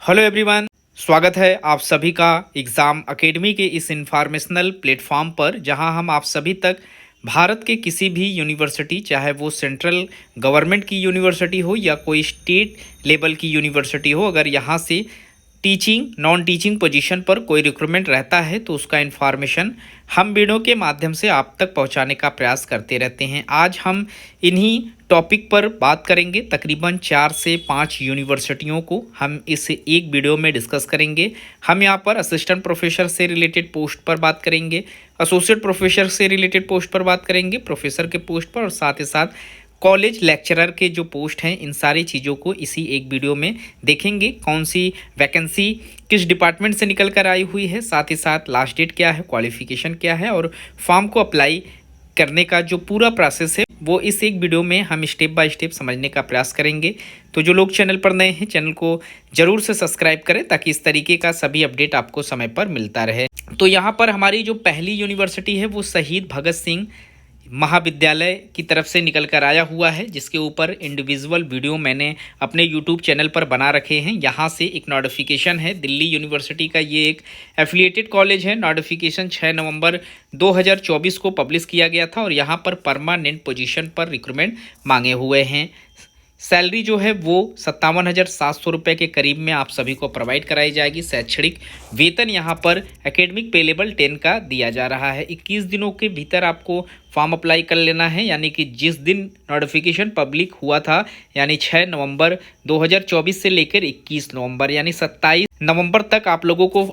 Hello everyone, स्वागत है आप सभी का एग्ज़ाम एकेडमी के इस इंफॉर्मेशनल प्लेटफॉर्म पर, जहां हम आप सभी तक भारत के किसी भी यूनिवर्सिटी, चाहे वो सेंट्रल गवर्नमेंट की यूनिवर्सिटी हो या कोई स्टेट लेवल की यूनिवर्सिटी हो, अगर यहां से टीचिंग नॉन टीचिंग पोजीशन पर कोई रिक्रूटमेंट रहता है तो उसका इन्फॉर्मेशन हम वीडियो के माध्यम से आप तक पहुंचाने का प्रयास करते रहते हैं। आज हम इन्हीं टॉपिक पर बात करेंगे। तकरीबन 4 से 5 यूनिवर्सिटियों को हम इस एक वीडियो में डिस्कस करेंगे। हम यहाँ पर असिस्टेंट प्रोफेसर से रिलेटेड पोस्ट पर बात करेंगे, एसोसिएट प्रोफेसर से रिलेटेड पोस्ट पर बात करेंगे, प्रोफेसर के पोस्ट पर, और साथ ही साथ कॉलेज लेक्चरर के जो पोस्ट हैं, इन सारी चीज़ों को इसी एक वीडियो में देखेंगे। कौन सी वैकेंसी किस डिपार्टमेंट से निकल कर आई हुई है, साथ ही साथ लास्ट डेट क्या है, क्वालिफिकेशन क्या है, और फॉर्म को अप्लाई करने का जो पूरा प्रोसेस है वो इस एक वीडियो में हम स्टेप बाय स्टेप समझने का प्रयास करेंगे। तो जो लोग चैनल पर नए हैं, चैनल को ज़रूर से सब्सक्राइब करें ताकि इस तरीके का सभी अपडेट आपको समय पर मिलता रहे। तो यहाँ पर हमारी जो पहली यूनिवर्सिटी है वो शहीद भगत सिंह महाविद्यालय की तरफ से निकल कर आया हुआ है, जिसके ऊपर इंडिविजुअल वीडियो मैंने अपने यूट्यूब चैनल पर बना रखे हैं। यहाँ से एक नोटिफिकेशन है दिल्ली यूनिवर्सिटी का, ये एक एफिलिएटेड कॉलेज है। नोटिफिकेशन 6 नवंबर 2024 को पब्लिश किया गया था और यहाँ पर परमानेंट पोजीशन पर रिक्रूटमेंट मांगे हुए हैं। सैलरी जो है वो 57,700 रुपये के करीब में आप सभी को प्रोवाइड कराई जाएगी। शैक्षणिक वेतन यहाँ पर एकेडमिक पे लेवल 10 का दिया जा रहा है। 21 दिनों के भीतर आपको फॉर्म अप्लाई कर लेना है, यानी कि जिस दिन नोटिफिकेशन पब्लिक हुआ था, यानी 6 नवंबर 2024 से लेकर 21 नवंबर यानी 27 नवंबर तक आप लोगों को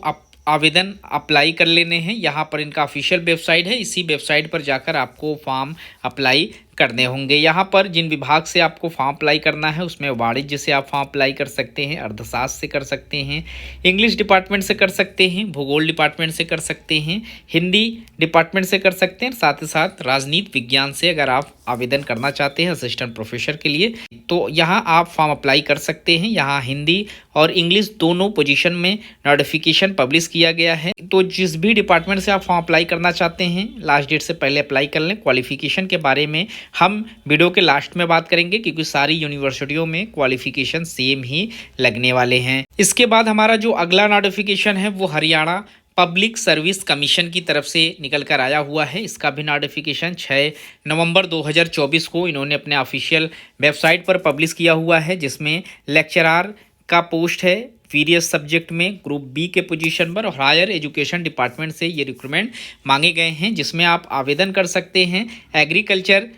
आवेदन अप्लाई कर लेने हैं। यहाँ पर इनका ऑफिशियल वेबसाइट है, इसी वेबसाइट पर जाकर आपको फॉर्म अप्लाई करने होंगे। यहाँ पर जिन विभाग से आपको फॉर्म अप्लाई करना है उसमें वाणिज्य से आप फॉर्म अप्लाई कर सकते हैं, अर्थशास्त्र से कर सकते हैं, इंग्लिश डिपार्टमेंट से कर सकते हैं, भूगोल डिपार्टमेंट से कर सकते हैं, हिंदी डिपार्टमेंट से कर सकते हैं, साथ ही साथ राजनीति विज्ञान से अगर आप आवेदन करना चाहते हैं असिस्टेंट प्रोफेसर के लिए तो यहाँ आप फॉर्म अप्लाई कर सकते हैं। यहाँ हिंदी और इंग्लिश दोनों पोजीशन में नोटिफिकेशन पब्लिश किया गया है। तो जिस भी डिपार्टमेंट से आप फॉर्म अप्लाई करना चाहते हैं, लास्ट डेट से पहले अप्लाई कर लें। क्वालिफिकेशन के बारे में हम वीडियो के लास्ट में बात करेंगे, क्योंकि सारी यूनिवर्सिटियों में क्वालिफिकेशन सेम ही लगने वाले हैं। इसके बाद हमारा जो अगला नोटिफिकेशन है वो हरियाणा पब्लिक सर्विस कमीशन की तरफ से निकल कर आया हुआ है। इसका भी नोटिफिकेशन 6 नवंबर 2024 को इन्होंने अपने ऑफिशियल वेबसाइट पर पब्लिश किया हुआ है, जिसमें लेक्चरर का पोस्ट है वेरियस सब्जेक्ट में ग्रुप बी के पोजीशन पर, और हायर एजुकेशन डिपार्टमेंट से ये रिक्रूटमेंट मांगे गए हैं, जिसमें आप आवेदन कर सकते हैं एग्रीकल्चर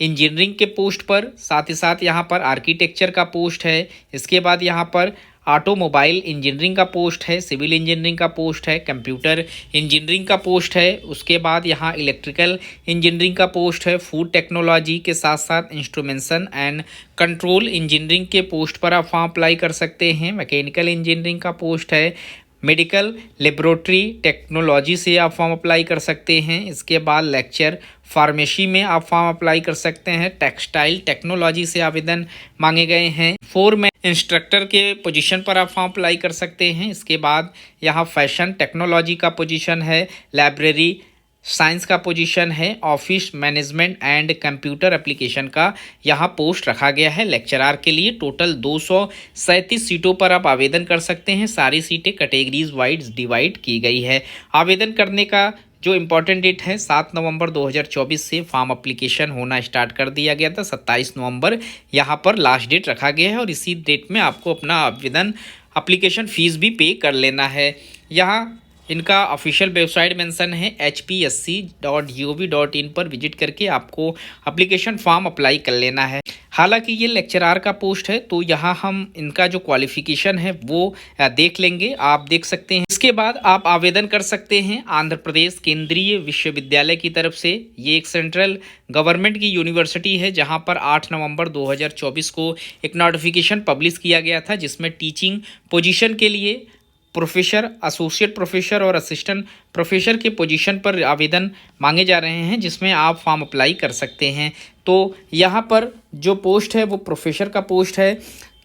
इंजीनियरिंग के पोस्ट पर, साथ ही साथ यहाँ पर आर्किटेक्चर का पोस्ट है। इसके बाद यहाँ पर ऑटोमोबाइल इंजीनियरिंग का पोस्ट है, सिविल इंजीनियरिंग का पोस्ट है, कंप्यूटर इंजीनियरिंग का पोस्ट है। उसके बाद यहाँ इलेक्ट्रिकल इंजीनियरिंग का पोस्ट है, फूड टेक्नोलॉजी के साथ साथ इंस्ट्रूमेंटेशन एंड कंट्रोल इंजीनियरिंग के पोस्ट पर आप फॉर्म अप्लाई कर सकते हैं। मैकेनिकल इंजीनियरिंग का पोस्ट है, मेडिकल लेबोरेटरी टेक्नोलॉजी से आप फॉर्म अप्लाई कर सकते हैं। इसके बाद लेक्चर फार्मेसी में आप फॉर्म अप्लाई कर सकते हैं। टेक्सटाइल टेक्नोलॉजी से आवेदन मांगे गए हैं। फोरमैन इंस्ट्रक्टर के पोजीशन पर आप फॉर्म अप्लाई कर सकते हैं। इसके बाद यहाँ फैशन टेक्नोलॉजी का पोजीशन है, लाइब्रेरी साइंस का पोजीशन है, office management and computer application का यहाँ पोस्ट रखा गया है। लेक्चरर के लिए टोटल 237 सीटों पर आप आवेदन कर सकते हैं। सारी सीटें कैटेगरीज वाइज डिवाइड की गई है। आवेदन करने का जो इम्पोर्टेंट डेट है 7 नवंबर 2024 से फॉर्म एप्लीकेशन होना स्टार्ट कर दिया गया था। 27 नवंबर यहाँ पर लास्ट डेट रखा गया है और इसी डेट में आपको अपना आवेदन एप्लीकेशन फ़ीस भी पे कर लेना है। यहाँ इनका ऑफिशियल वेबसाइट मेंशन है hpsc.gov.in पर विजिट करके आपको एप्लीकेशन फॉर्म अप्लाई कर लेना है। हालांकि ये लेक्चरर का पोस्ट है तो यहाँ हम इनका जो क्वालिफिकेशन है वो देख लेंगे, आप देख सकते हैं। इसके बाद आप आवेदन कर सकते हैं आंध्र प्रदेश केंद्रीय विश्वविद्यालय की तरफ से। ये एक सेंट्रल गवर्नमेंट की यूनिवर्सिटी है, जहाँ पर 8 नवंबर 2024 को एक नोटिफिकेशन पब्लिश किया गया था, जिसमें टीचिंग पोजीशन के लिए प्रोफेसर, एसोसिएट प्रोफेसर और असिस्टेंट प्रोफेसर के पोजीशन पर आवेदन मांगे जा रहे हैं, जिसमें आप फॉर्म अप्लाई कर सकते हैं। तो यहाँ पर जो पोस्ट है वो प्रोफेसर का पोस्ट है,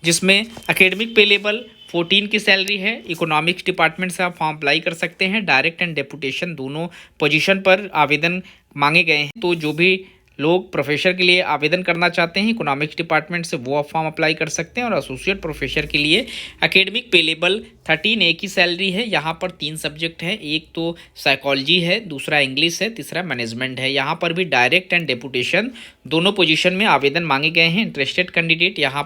जिसमें एकेडमिक पे लेवल 14 की सैलरी है। इकोनॉमिक्स डिपार्टमेंट से आप फॉर्म अप्लाई कर सकते हैं। डायरेक्ट एंड डेपुटेशन दोनों पोजीशन पर आवेदन मांगे गए हैं। तो जो भी लोग प्रोफेसर के लिए आवेदन करना चाहते हैं इकोनॉमिक्स डिपार्टमेंट से, वो फॉर्म अप्लाई कर सकते हैं। और एसोसिएट प्रोफेसर के लिए एकेडमिक पे लेवल 13A की सैलरी है। यहाँ पर 3 सब्जेक्ट हैं, एक तो साइकोलॉजी है, दूसरा इंग्लिश है, तीसरा मैनेजमेंट है। यहाँ पर भी डायरेक्ट एंड डेपुटेशन दोनों पोजीशन में आवेदन मांगे गए हैं। इंटरेस्टेड कैंडिडेट यहाँ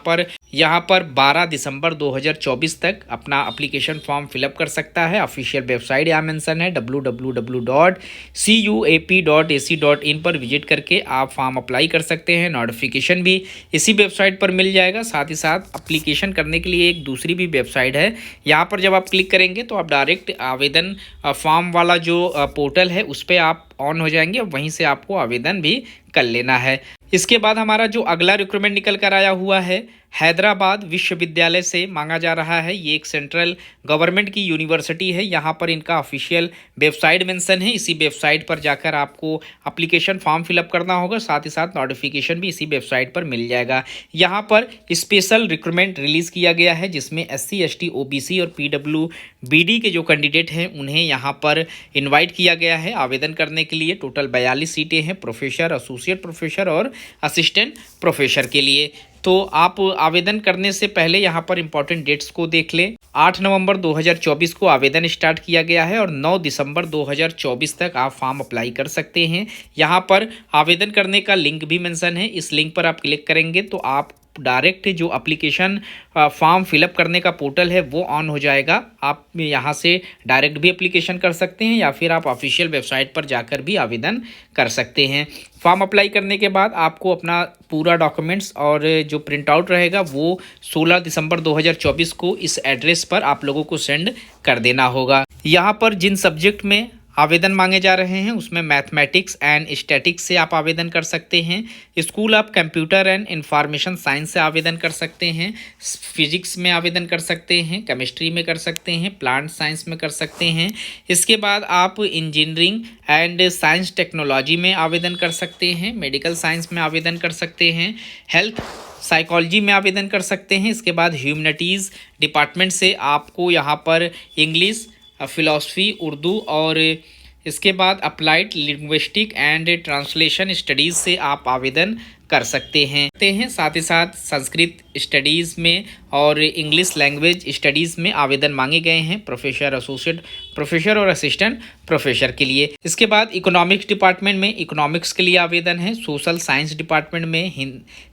पर 12 दिसंबर 2024 तक अपना एप्लीकेशन फॉर्म फिलअप कर सकता है। ऑफिशियल वेबसाइट यहाँ मेंशन है www.cuap.ac.in पर विजिट करके आप फॉर्म अप्लाई कर सकते हैं। नोटिफिकेशन भी इसी वेबसाइट पर मिल जाएगा। साथ ही साथ एप्लीकेशन करने के लिए एक दूसरी भी वेबसाइट है, यहाँ पर जब आप क्लिक करेंगे तो आप डायरेक्ट आवेदन फॉर्म वाला जो पोर्टल है उस पर आप ऑन हो जाएंगे, वहीं से आपको आवेदन भी कर लेना है। इसके बाद हमारा जो अगला रिक्रूटमेंट निकल कर आया हुआ है, हैदराबाद विश्वविद्यालय से मांगा जा रहा है। ये एक सेंट्रल गवर्नमेंट की यूनिवर्सिटी है। यहाँ पर इनका ऑफिशियल वेबसाइट मेंशन है, इसी वेबसाइट पर जाकर आपको एप्लीकेशन फॉर्म फिलअप करना होगा। साथ ही साथ नोटिफिकेशन भी इसी वेबसाइट पर मिल जाएगा। यहाँ पर स्पेशल रिक्रूटमेंट रिलीज़ किया गया है, जिसमें SC ST OBC और PWBD के जो कैंडिडेट हैं उन्हें यहाँ पर इन्वाइट किया गया है आवेदन करने के लिए। टोटल 42 सीटें हैं प्रोफेसर, एसोसिएट प्रोफेसर और असिस्टेंट प्रोफेसर के लिए। तो आप आवेदन करने से पहले यहाँ पर इंपॉर्टेंट डेट्स को देख लें। 8 नवंबर 2024 को आवेदन स्टार्ट किया गया है और 9 दिसंबर 2024 तक आप फॉर्म अप्लाई कर सकते हैं। यहाँ पर आवेदन करने का लिंक भी मेंशन है, इस लिंक पर आप क्लिक करेंगे तो आप डायरेक्ट जो एप्लीकेशन फॉर्म फिलअप करने का पोर्टल है वो ऑन हो जाएगा। आप यहाँ से डायरेक्ट भी एप्लीकेशन कर सकते हैं या फिर आप ऑफिशियल वेबसाइट पर जाकर भी आवेदन कर सकते हैं। फॉर्म अप्लाई करने के बाद आपको अपना पूरा डॉक्यूमेंट्स और जो प्रिंट आउट रहेगा वो 16 दिसंबर 2024 को इस एड्रेस पर आप लोगों को सेंड कर देना होगा। यहाँ पर जिन सब्जेक्ट में आवेदन मांगे जा रहे हैं उसमें मैथमेटिक्स एंड स्टैटिक्स से आप आवेदन कर सकते हैं। School of computer and information science से आवेदन कर सकते हैं। फिजिक्स में आवेदन कर सकते हैं, केमिस्ट्री में कर सकते हैं, प्लांट साइंस में कर सकते हैं। इसके बाद आप इंजीनियरिंग एंड साइंस टेक्नोलॉजी में आवेदन कर सकते हैं, मेडिकल साइंस में आवेदन कर सकते हैं, हेल्थ साइकोलॉजी में आवेदन कर सकते हैं। इसके बाद ह्यूमैनिटीज़ डिपार्टमेंट से आपको यहाँ पर इंग्लिश, फिलॉसफी, उर्दू और इसके बाद applied linguistic and translation studies से आप आवेदन कर सकते हैं। साथ ही साथ संस्कृत स्टडीज़ में और इंग्लिश लैंग्वेज स्टडीज़ में आवेदन मांगे गए हैं प्रोफेसर, एसोसिएट प्रोफेसर और असिस्टेंट प्रोफेसर के लिए। इसके बाद इकोनॉमिक्स डिपार्टमेंट में इकोनॉमिक्स के लिए आवेदन है। सोशल साइंस डिपार्टमेंट में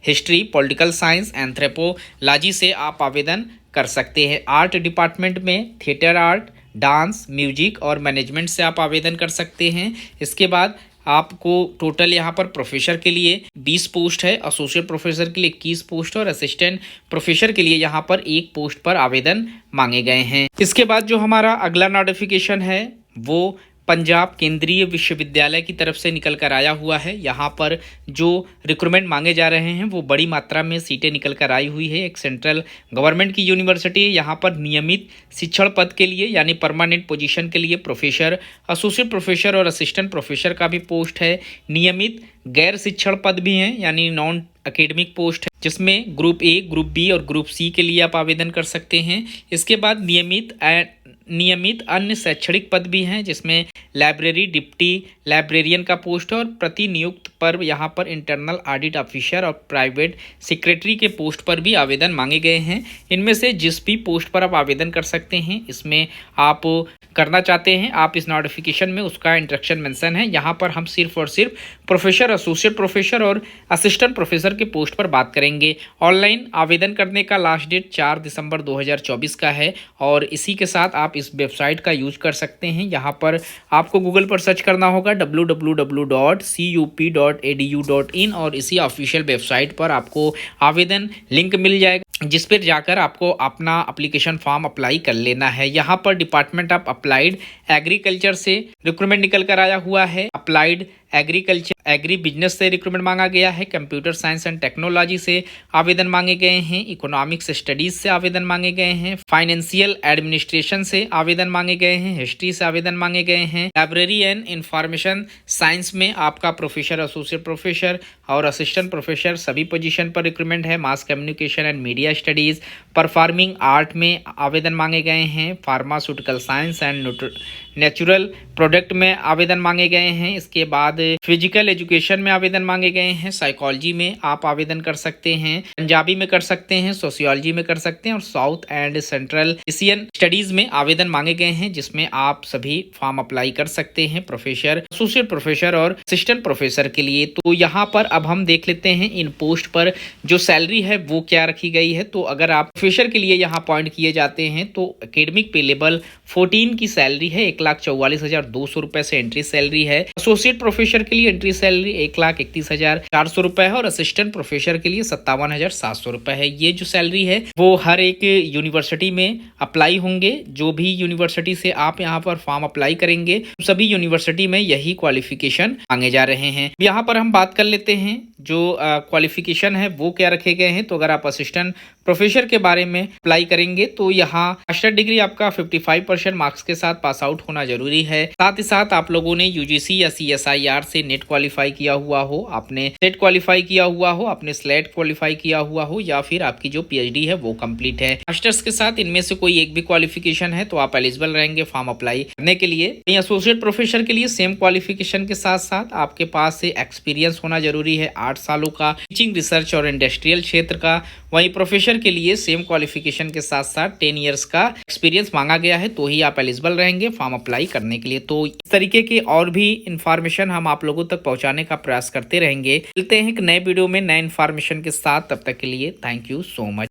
हिस्ट्री, पॉलिटिकल साइंस, एंथ्रोपोलॉजी से आप आवेदन कर सकते हैं। आर्ट डिपार्टमेंट में थिएटर आर्ट, डांस, म्यूजिक और मैनेजमेंट से आप आवेदन कर सकते हैं। इसके बाद आपको टोटल यहाँ पर प्रोफेसर के लिए 20 पोस्ट है, एसोसिएट प्रोफेसर के लिए 21 पोस्ट और असिस्टेंट प्रोफेसर के लिए यहाँ पर 1 पोस्ट पर आवेदन मांगे गए हैं। इसके बाद जो हमारा अगला नोटिफिकेशन है वो पंजाब केंद्रीय विश्वविद्यालय की तरफ से निकल कर आया हुआ है। यहाँ पर जो रिक्रूटमेंट मांगे जा रहे हैं वो बड़ी मात्रा में सीटें निकल कर आई हुई है। एक सेंट्रल गवर्नमेंट की यूनिवर्सिटी है। यहाँ पर नियमित शिक्षण पद के लिए यानी परमानेंट पोजीशन के लिए प्रोफेसर, एसोसिएट प्रोफेसर और असिस्टेंट प्रोफेसर का भी पोस्ट है। नियमित गैर शिक्षण पद भी हैं यानी नॉन एकेडमिक पोस्ट है, जिसमें ग्रुप A, ग्रुप B और ग्रुप C के लिए आप आवेदन कर सकते हैं। इसके बाद नियमित अन्य शैक्षणिक पद भी हैं, जिसमें लाइब्रेरी डिप्टी लाइब्रेरियन का पोस्ट और प्रतिनियुक्त पर यहाँ पर इंटरनल ऑडिट ऑफिसर और प्राइवेट सेक्रेटरी के पोस्ट पर भी आवेदन मांगे गए हैं। इनमें से जिस भी पोस्ट पर आप आवेदन कर सकते हैं, इसमें आप करना चाहते हैं आप इस नोटिफिकेशन में उसका इंस्ट्रक्शन मेंशन है। यहाँ पर हम सिर्फ और सिर्फ प्रोफेसर, एसोसिएट प्रोफेसर और असिस्टेंट प्रोफेसर के पोस्ट पर बात करेंगे। ऑनलाइन आवेदन करने का लास्ट डेट 4 दिसंबर 2024 का है और इसी के साथ आप इस वेबसाइट का यूज कर सकते हैं। यहाँ पर आपको गूगल पर सर्च करना होगा www.cup.edu.in और इसी ऑफिशियल वेबसाइट पर आपको आवेदन लिंक मिल जाएगा, जिस पर जाकर आपको अपना एप्लीकेशन फॉर्म अप्लाई कर लेना है। यहाँ पर डिपार्टमेंट ऑफ अप्लाइड एग्रीकल्चर से रिक्रूटमेंट निकल कर आया हुआ है। अप्लाइड एग्रीकल्चर एग्री बिजनेस से रिक्रूटमेंट मांगा गया है। कंप्यूटर साइंस एंड टेक्नोलॉजी से आवेदन मांगे गए हैं। इकोनॉमिक्स स्टडीज से आवेदन मांगे गए हैं। फाइनेंशियल एडमिनिस्ट्रेशन से आवेदन मांगे गए हैं। हिस्ट्री से आवेदन मांगे गए हैं। लाइब्रेरी एंड इंफॉर्मेशन साइंस में आपका प्रोफेसर, एसोसिएट प्रोफेसर और असिस्टेंट प्रोफेसर सभी पोजीशन पर रिक्रूटमेंट है। Mass communication and media studies, performing art में आवेदन मांगे गए हैं। Pharmaceutical science and natural product में आवेदन मांगे गए हैं। इसके बाद बाद फिजिकल एजुकेशन में आवेदन मांगे गए हैं, साइकोलॉजी में आप आवेदन कर सकते हैं, पंजाबी में कर सकते हैं, सोशियोलॉजी में कर सकते हैं और south and central Asian studies में आवेदन मांगे गए हैं, जिसमें आप सभी फॉर्म अप्लाई कर सकते हैं प्रोफेसर, एसोसिएट प्रोफेसर और असिस्टेंट प्रोफेसर के लिए। तो यहाँ पर अब हम देख लेते हैं इन पोस्ट पर जो सैलरी है वो क्या रखी गई है। तो अगर आप प्रोफेसर के लिए यहाँ अपॉइंट किए जाते हैं तो एकेडमिक पे लेवल 14 की सैलरी है 1,44,200 रुपए से एंट्री सैलरी है। एसोसिएट प्रोफेसर के लिए एंट्री सैलरी 1,31,400 रुपए है और असिस्टेंट प्रोफेसर के लिए 57,700 रुपए है। ये जो सैलरी है वो हर एक यूनिवर्सिटी में अप्लाई होंगे। जो भी यूनिवर्सिटी से आप यहाँ पर फॉर्म अप्लाई करेंगे सभी यूनिवर्सिटी में यही क्वालिफिकेशन मांगे जा रहे हैं। यहाँ पर हम बात कर लेते हैं जो क्वालिफिकेशन है वो क्या रखे गए हैं। तो अगर आप असिस्टेंट प्रोफेसर के बारे में अप्लाई करेंगे तो यहाँ मास्टर डिग्री आपका 55% मार्क्स के साथ पास आउट होना जरूरी है। साथ ही साथ आप लोगों ने यूजीसी या सीएसआईआर से नेट क्वालिफाई किया हुआ हो, आपने सेट क्वालिफाई किया हुआ हो, आपने स्लेट क्वालिफाई किया हुआ हो या फिर आपकी जो पीएचडी है वो कंप्लीट है। मास्टर्स के साथ इनमें से कोई एक भी क्वालिफिकेशन है तो आप एलिजिबल रहेंगे फॉर्म अप्लाई करने के लिए। एसोसिएट प्रोफेसर के लिए सेम क्वालिफिकेशन के साथ साथ आपके पास से एक्सपीरियंस होना जरूरी है 8 सालों का टीचिंग, रिसर्च और इंडस्ट्रियल क्षेत्र का। वहीं प्रोफेसर के लिए सेम क्वालिफिकेशन के साथ साथ 10 इयर्स का एक्सपीरियंस मांगा गया है तो ही आप एलिजिबल रहेंगे फॉर्म अप्लाई करने के लिए। तो इस तरीके के और भी इंफॉर्मेशन हम आप लोगों तक पहुंचाने का प्रयास करते रहेंगे। मिलते हैं एक नए वीडियो में नए इंफॉर्मेशन के साथ, तब तक के लिए थैंक यू सो मच।